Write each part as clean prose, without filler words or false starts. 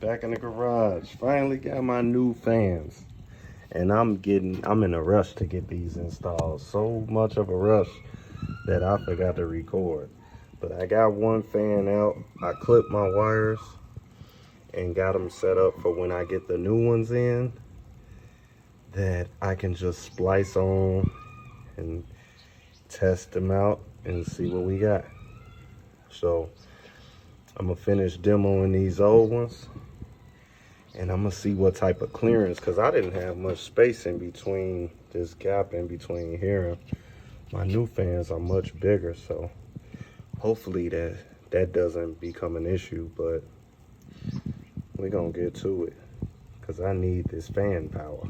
Back in the garage. Finally got my new fans. And I'm in a rush to get these installed. So much of a rush that I forgot to record. But I got one fan out. I clipped my wires and got them set up for when I get the new ones in, that I can just splice on and test them out and see what we got. So I'm gonna finish demoing these old ones, and I'm gonna see what type of clearance, because I didn't have much space in between, this gap in between here, and my new fans are much bigger, so hopefully that doesn't become an issue. But we're gonna get to it because I need this fan power.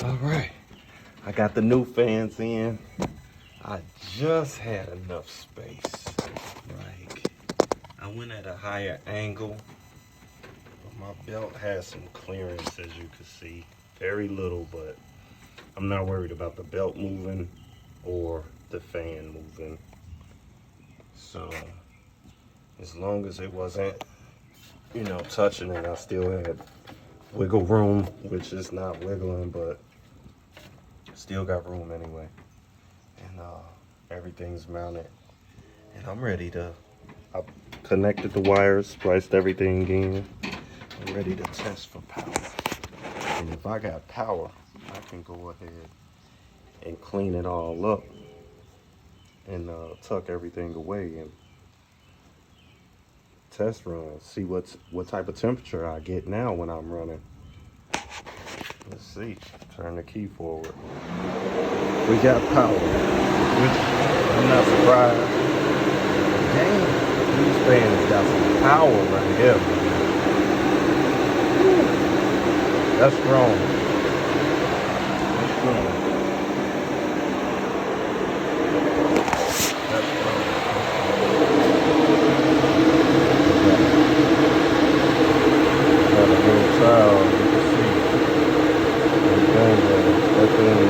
All right, I got the new fans in. I just had enough space. Like, I went at a higher angle, but my belt has some clearance, as you can see. Very little, but I'm not worried about the belt moving or the fan moving. So as long as it wasn't, touching it, I still had wiggle room, which is not wiggling, but still got room anyway. And everything's mounted, and I'm ready to, I connected the wires, spliced everything in. I'm ready to test for power. And if I got power, I can go ahead and clean it all up and tuck everything away and test run, see what type of temperature I get now when I'm running. Let's see. Turn the key forward. We got power, which I'm not surprised. Dang, these fans got some power right here. Woo. That's strong. That's strong. That's strong. Got a little child, you can see. That thing,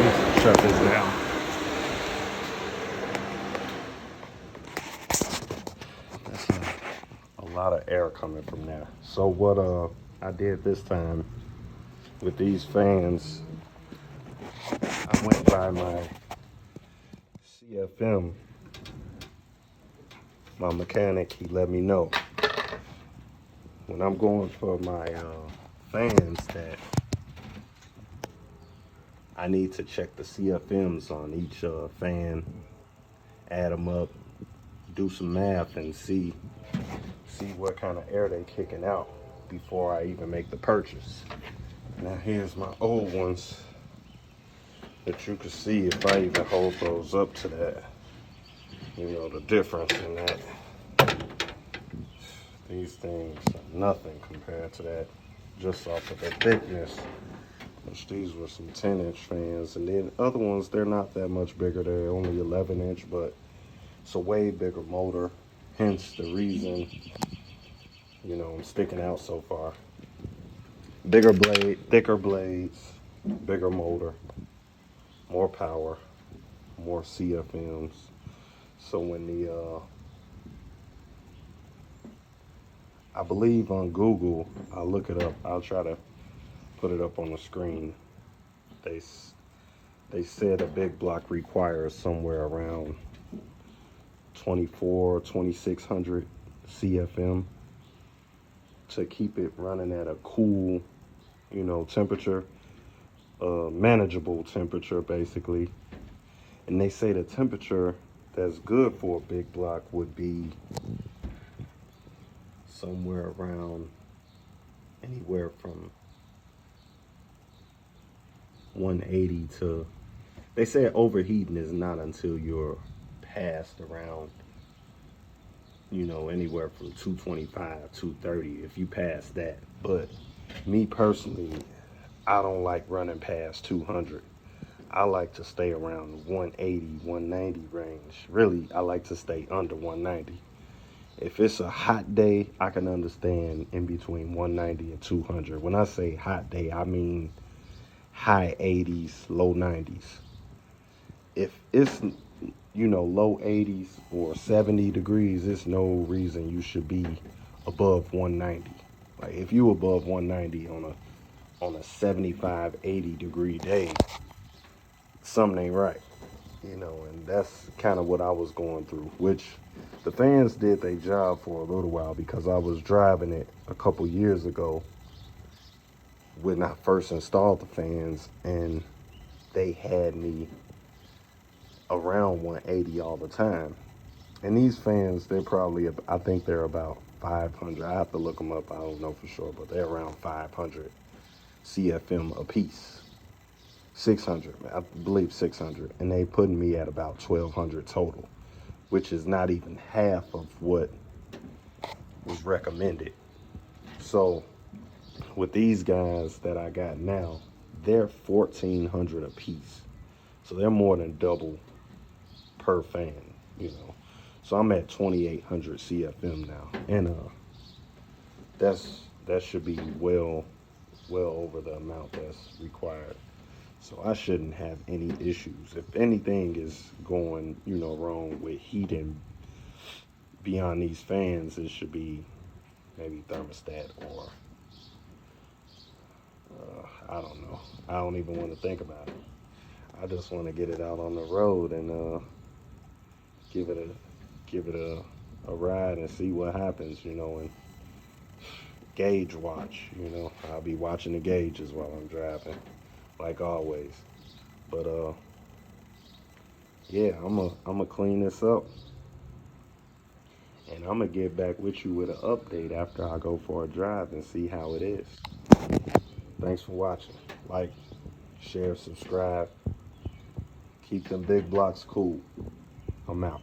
let's shut this down. That's a lot of air coming from there. So what I did this time with these fans, I went by my CFM. My mechanic, he let me know when I'm going for my fans that I need to check the CFMs on each fan, add them up, do some math, and see what kind of air they kicking out before I even make the purchase. Now here's my old ones that you can see if I even hold those up to that. The difference in that. These things are nothing compared to that, just off of the thickness. Which these were some 10-inch fans, and then other ones, they're not that much bigger. They're only 11-inch, but it's a way bigger motor. Hence the reason, I'm sticking out so far. Bigger blade, thicker blades, bigger motor, more power, more CFMs. So when I believe on Google, I'll look it up. I'll try to put it up on the screen. They said a big block requires somewhere around 2600 CFM to keep it running at a cool, temperature, manageable temperature basically. And they say the temperature that's good for a big block would be somewhere around anywhere from 180 to, they say overheating is not until you're past around, anywhere from 225, 230, if you pass that. But me personally, I don't like running past 200. I like to stay around 180, 190 range. Really, I like to stay under 190. If it's a hot day, I can understand in between 190 and 200. When I say hot day, I mean high 80s, low 90s. If it's you know, low 80s or 70 degrees, there's no reason you should be above 190. Like if you above 190 on a 75, 80 degree day, something ain't right. You know, and that's kind of what I was going through, which the fans did their job for a little while because I was driving it a couple years ago when I first installed the fans, and they had me around 180 all the time. And these fans, they're probably, I think they're about 500. I have to look them up. I don't know for sure, but they're around 500 CFM a piece. 600, I believe 600. And they putting me at about 1,200 total, which is not even half of what was recommended. So with these guys that I got now, they're 1,400 a piece. So they're more than double per fan, you know. So I'm at 2,800 CFM now, and that should be well over the amount that's required. So I shouldn't have any issues. If anything is going, you know, wrong with heating beyond these fans, it should be maybe thermostat or I don't know. I don't even want to think about it. I just want to get it out on the road and give it a ride and see what happens, you know, and gauge watch, you know. I'll be watching the gauges while I'm driving, like always. But yeah, I'm clean this up, and I'm gonna get back with you with an update after I go for a drive and see how it is. Thanks for watching. Like, share, subscribe. Keep them big blocks cool. I'm out.